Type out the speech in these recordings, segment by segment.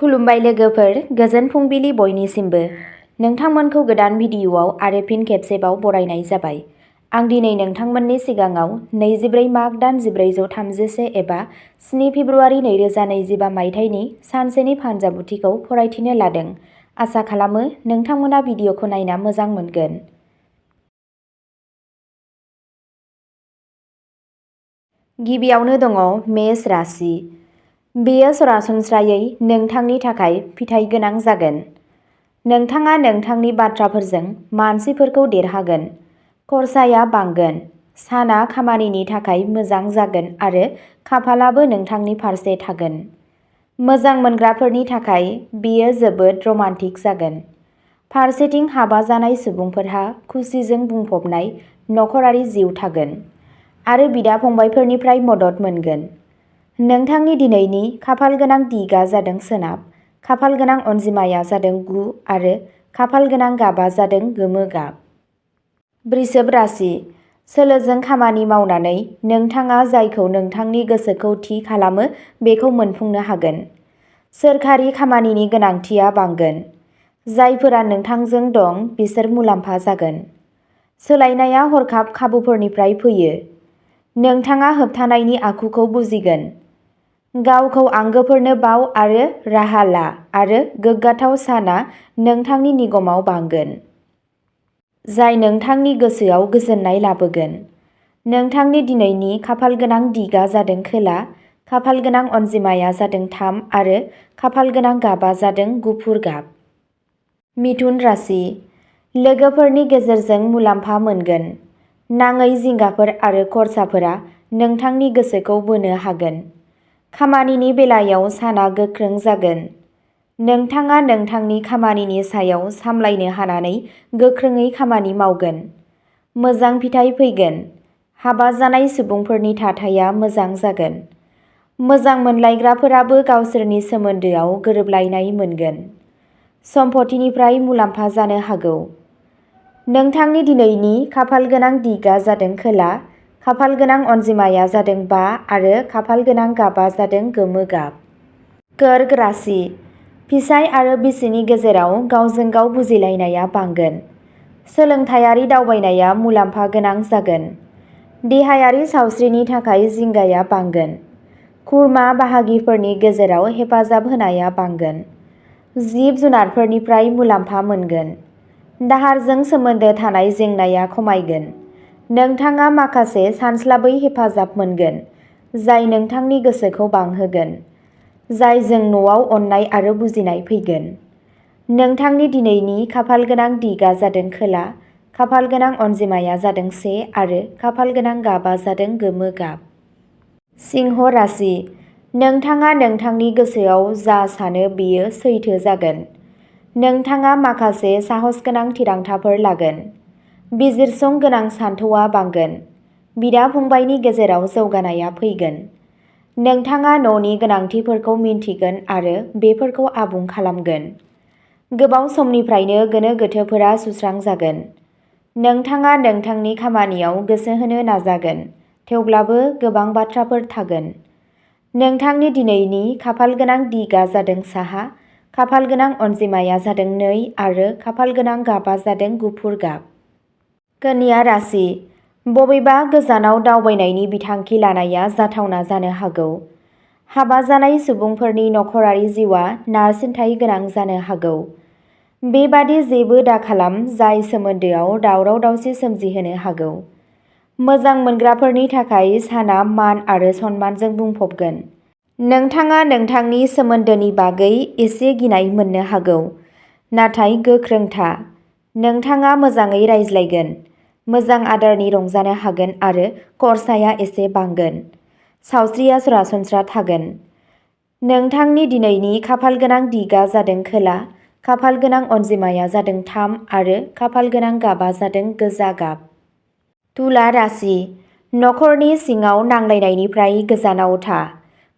खुलुमबाय लोगोफोर, गोजोन फुंबिलि बयनिसिमबो। नोंथांमोनखौ गोदान भिडिअ'आव आरो फिन खेबसेबाव बरायनाय जाबाय। आं दिनै नोंथांमोननि सिगाङाव 24 माघ दान 1431 एबा 7 फेब्रुआरि 2025 मायथाइनि सानसेनि फानजामुथिखौ फरायथिनो लादों। आसा खालामो नोंथांमोना भिडिअ'खौ नायना मोजां मोनगोन। गिबियावनो दङ मेष राशि। बेयो सरासनस्रायै नोंथांनि थाखाय फिथाइ गोनां जागोन। नोंथाङा नोंथांनि बाथ्राफोरजों मानसिफोरखौ देरहागोन। खरसाया बांगोन। साना खामानिनि थाखाय मोजां जागोन आरो खाफालाबो नोंथांनि फारसे थागोन। मोजां मोनग्राफोरनि थाखाय बेयो जोबोद रमान्टिक जागोन। फारसेथिं हाबा जानाय सुबुंफोरहा खुसिजों बुंफबनाय नखरारि जिउ थागोन आरो बिदा-फंबायफोरनिफ्राय मदद मोनगोन। नोंथांनि दिनैनि खाफालगोनां दिगा जादों सोनाब, खाफालगोनां अनजिमाया जादों 9 आरो खाफालगोनां गाबा जादों गोमो गाब। वृषभ राशि। सोलोजों खामानि मावनानै नोंथाङा जायखौ नोंथांनि गोसोखौ थि खालामो बेखौ मोनफुंनो हागोन। सोरखारि खामानिनि गोनांथिया बांगोन। जायफोरा नोंथांजों दं बिसोर मुलाम्फा जागोन। सोलायनाया हरखाब खाबुफोरनिफ्राय फैयो। नोंथाङा होबथानायनि आखुखौ बुजिगोन। गावखौ आंगोफोरनो बाव आरो राहा ला आरो गोग्गाथाव साना नोंथांनि निगमाव बांगोन, जाय नोंथांनि गोसोआव गोजोननाय लाबोगोन। नोंथांनि दिनैनि खाफालगोनां दिगा जादों खोला, खाफालगोनां अनजिमाया जादों 3 आरो खाफालगोनां गाबा जादों गुफुर गाब। मिथुन राशि। लोगोफोरनि गेजेरजों मुलाम्फा मोनगोन। नाङै जिंगाफोर आरो खरसाफोरा नोंथांनि गोसोखौ बोनो हागोन। खामानिनि बेलायाव साना गोख्रों जागोन। नोंथाङा नोंथांनि खामानिनि सायाव सामलायनो हानानै गोख्रोङै खामानि मावगोन। मोजां फिथाइ फैगोन। हाबा जानाय सुबुंफोरनि थाथाया मोजां जागोन। मोजां मोनलायग्राफोराबो गावसोरनि सोमोन्दोआव गोरोबलायनाय मोनगोन। सम्पथिनिफ्राय मुलाम्फा जानो हागौ। नोंथांनि दिनैनि खाफालगोनां दिगा जादों खोला, खाफालगोनां अनजिमाया जादों 5 आरो खाफालगोनां गाबा जादों गोमो गाब। कर्क राशि। फिसाय आरो बिसिनि गेजेराव गावजों गाव बुजिलायनाया बांगोन। सोलोंथायारि दावबायनाया मुलाम्फा गोनां जागोन। देहायारि सावस्रिनि थाखाय जिंगाया बांगोन। खुरमा बाहागिफोरनि गेजेराव हेफाजाब होनाया बांगोन। जिब-जुनारफोरनिफ्राय मुलाम्फा मोनगोन। दाहारजों सोमोन्दो थानाय जेंनाया खमायगोन। नोंथाङा माखासे सानस्लाबै हेफाजाब मोनगोन, जाय नोंथांनि गोसोखौ बांहोगोन, जायजों न'आव अननाय आरो बुजिनाय फैगोन। नोंथांनि दिनैनि खाफालगोनां दिगा जादों खोला, खाफालगोनां अनजिमाया जादों 1 आरो खाफालगोनां गाबा जादों गोमो गाब। सिंह राशि। नोंथाङा नोंथांनि गोसोआव जा सानो बेयो सैथो जागोन। नोंथाङा माखासे साहसगोनां थिरांथाफोर लागोन। बिजिरसं गोनां सानथौआ बांगोन। बिदा-फंबायनि गेजेराव जौगानाया फैगोन। नोंथाङा न'नि गोनांथिफोरखौ मिन्थिगोन आरो बेफोरखौ आबुं खालामगोन। गोबाव समनिफ्रायनो गोनो-गोथोफोरा सुस्रांजागोन। नोंथाङा नोंथांनि खामानियाव गोसो होनो नाजागोन, थेवब्लाबो गोबां बाथ्राफोर थागोन। नोंथांनि दिनैनि खाफालगोनां दिगा जादों साहा, खाफालगोनां अनजिमाया जादों 2 आरो खाफालगोनां गाबा जादों गुफुर गाब। कन्या राशि। बबेबा गोजानाव दावबायनायनि बिथांखि लानाया जाथावना जानो हागौ। हाबा जानाय सुबुंफोरनि नखरारि जिउआ नारसिनथाय गोनां जानो हागौ। बेबादि जेबो दाखालाम जाय सोमोन्दोआव दावराव-दावसि सोमजिहोनो हागौ। मोजां मोनग्राफोरनि थाखाय साना मान आरो सनमानजों बुंफबगोन। नोंथाङा नोंथांनि सोमोन्दोनि बागै एसे गिनाय मोननो हागौ, नाथाय गोख्रों था। नोंथाङा मोजाङै रायज्लायगोन, मोजां आदारनि रंजानो हागोन आरो खरसाया एसे बांगोन। सावस्रिया सरासनस्रा थागोन। नोंथांनि दिनैनि खाफालगोनां दिगा जादों खोला, खाफालगोनां अनजिमाया जादों 3 आरो खाफालगोनां गाबा जादों गोजा गाब। तुला राशि। नखरनि सिङाव नांलायनायनिफ्राय गोजानाव था।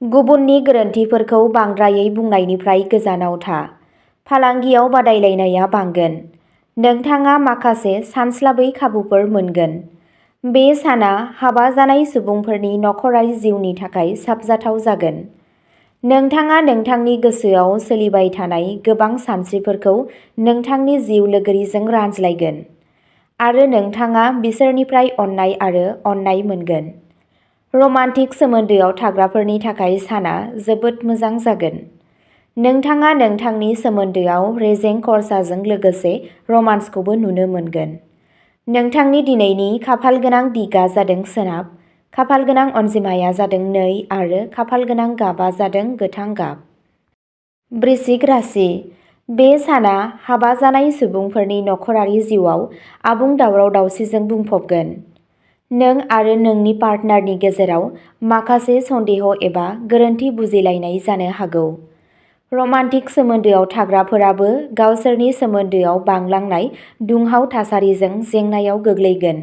गुबुननि गोरोन्थिफोरखौ बांद्रायै बुंनायनिफ्राय गोजानाव था। फालांगियाव बादायलायनाया बांगोन। नोंथाङा माखासे सानस्लाबै खाबुफोर मोनगोन। बे साना हाबा जानाय सुबुंफोरनि नखरारि जिउनि थाखाय साबजाथाव जागोन। नोंथाङा नोंथांनि गोसोआव सोलिबाय थानाय गोबां सानस्रिफोरखौ नोंथांनि जिउ लोगोरिजों रानज्लायगोन आरो नोंथाङा बिसोरनिफ्राय अननाय आरो अननाय मोनगोन। रमान्टिक सोमोन्दोआव थाग्राफोरनि थाखाय साना जोबोद मोजां जागोन। नोंथाङा नोंथांनि सोमोन्दोआव रेजें खरसाजों लोगोसे रमान्सखौबो नुनो मोनगोन। नोंथांनि दिनैनि खाफालगोनां दिगा जादों सोनाब, खाफालगोनां अनजिमाया जादों 2 आरो खाफालगोनां गाबा जादों गोथां गाब। वृश्चिक राशि। बे साना हाबा जानाय सुबुंफोरनि नखरारि जिउआव आबुं दावराव-दावसिजों बुंफबगोन। नों आरो नोंनि पार्टनारनि गेजेराव माखासे सन्देह एबा गोरोन्थि बुजिलायनाय जानो हागौ। रमान्टिक सोमोन्दोआव थाग्राफोराबो गावसोरनि सोमोन्दोआव बांलांनाय दुंहाव थासारिजों जेंनायाव गोग्लैगोन,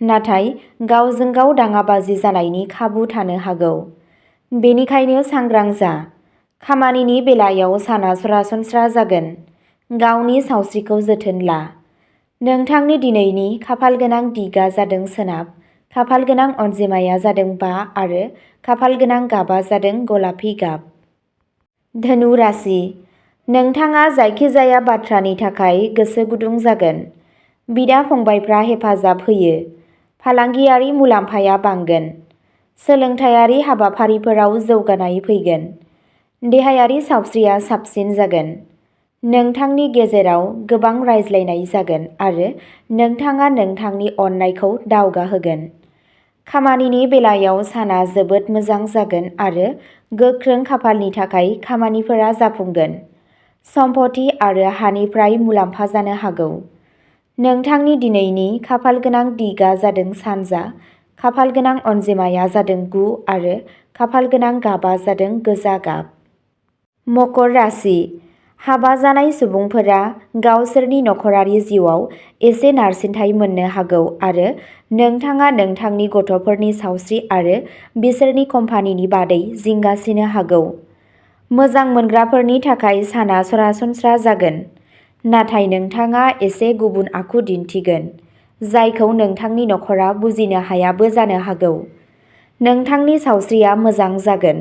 नाथाय गावजों गाव दाङाबाजि जानायनि खाबु थानो हागौ। बेनिखायनो सांग्रां जा। खामानिनि बेलायाव साना सरासनस्रा जागोन। गावनि सावस्रिखौ जोथोन ला। नोंथांनि दिनैनि खाफालगोनां दिगा जादों सोनाब, खाफालगोनां अनजिमाया जादों 5 आरो खाफालगोनां गाबा जादों गलापि गाब। धनु राशि। नोंथाङा जायखिजाया बाथ्रानि थाखाय गोसो गुदुं जागोन। बिदा-फंबायफ्रा हेफाजाब होयो। फालांगियारि मुलाम्फाया बांगोन। सोलोंथायारि हाबाफारिफोराव जौगानाय फैगोन। देहायारि सावस्रिया साबसिन जागोन। नोंथांनि गेजेराव गोबां रायज्लायनाय जागोन आरो नोंथाङा नोंथांनि अननायखौ दावगाहोगोन। खामानिनि बेलायाव साना जोबोद मोजां जागोन आरो गोख्रों खाफालनि थाखाय खामानिफोरा जाफुंगोन। सम्पथि आरो हानिफ्राय मुलाम्फा जानो हागौ। नोंथांनि दिनैनि खाफालगोनां दिगा जादों सानजा, खाफालगोनां अनजिमाया जादों 9 आरो खाफालगोनां गाबा जादों गोजा गाब। मकर राशि। हाबा जानाय सुबुंफोरा गावसोरनि नखरारि जिउआव एसे नारसिनथाय मोननो हागौ आरो नोंथाङा नोंथांनि गथ'फोरनि सावस्रि आरो बिसोरनि कम्पानिनि बादै जिंगासिनो हागौ। मोजां मोनग्राफोरनि थाखाय साना सरासनस्रा जागोन, नाथाय नोंथाङा एसे गुबुन आखु दिन्थिगोन, जायखौ नोंथांनि नखरा बुजिनो हायाबो जानो हागौ। नोंथांनि सावस्रिया मोजां जागोन।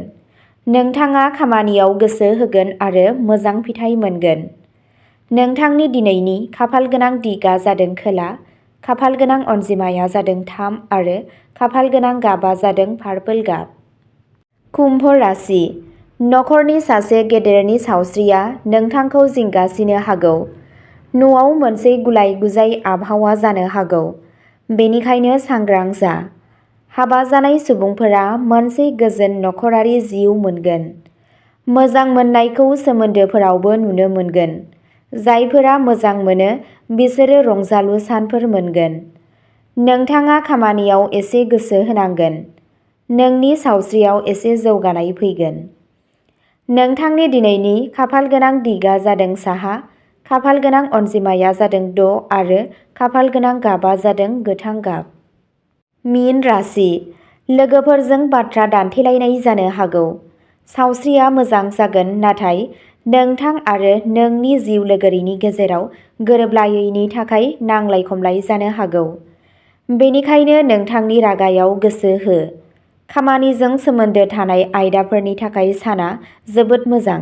नोंथाङा खामानियाव गोसो होगोन आरो मोजां फिथाय मोनगोन। नोंथांनि दिनैनि खाफालगोनां दिगा जादों खोला, खाफालगोनां अनजिमाया जादों 3 आरो खाफालगोनां गाबा जादों पार्पल गाब। कुम्भ राशि। नखरनि सासे गेदेरनि सावस्रिया नोंथांखौ जिंगासिनो हागौ। न'आव मोनसे गुलाय-गुजाय आबहावा जानो हागौ, बेनिखायनो सांग्रां जा। हाबा जानाय सुबुंफोरा मोनसे गोजोन नखरारि जिउ मोनगोन। मोजां मोननायखौ सोमोन्दोफोरावबो नुनो मोनगोन। जायफोरा मोजां मोनो बिसोरो रंजालु सानफोर मोनगोन। नोंथाङा खामानियाव एसे गोसो होनांगोन। नोंनि सावस्रियाव एसे जौगानाय फैगोन। नोंथांनि दिनैनि खाफालगोनां दिगा जादों साहा, खाफालगोनां अनजिमाया जादों 6 आरो खाफालगोनां गाबा जादों गोथां गाब। मीन राशि। लोगोफोरजों बाथ्रा दान्थेलायनाय जानो हागौ। सावस्रिया मोजां जागोन, नाथाय नोंथां आरो नोंनि जिउ लोगोरिनि गेजेराव गोरोबलायैनि थाखाय नांलाय-खमलाय जानो हागौ। बेनिखायनो नोंथांनि रागायाव गोसो हो। खामानिजों सोमोन्दो थानाय आयदाफोरनि थाखाय साना जोबोद मोजां।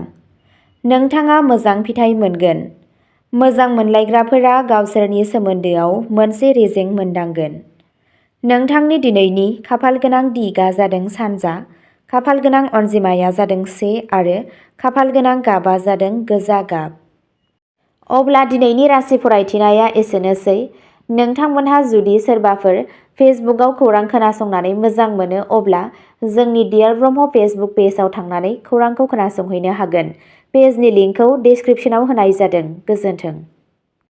नोंथाङा मोजां फिथाय मोनगोन। मोजां मोनलायग्राफोरा गावसोरनि सोमोन्दोआव मोनसे रेजें मोनदांगोन। नोंथांनि दिनैनि खाफालगोनां दिगा जादों सानजा, खाफालगोनां अनजिमाया जादों 1 आरो खाफालगोनां गाबा जादों गोजा गाब। अब्ला दिनैनि राशि फरायथिनाया एसेनोसै। नोंथांमोनहा जुदि सोरबाफोर फेसबुकआव खौरां खोनासंनानै मोजां मोनो अब्ला जोंनि डियार ब्रह्म फेसबुक पेजआव थांनानै खौरांखौ खोनासंहैनो हागोन। पेजनि लिंकखौ डिस्क्रिप्शनाव होनाय जादों। गोजोन्थों।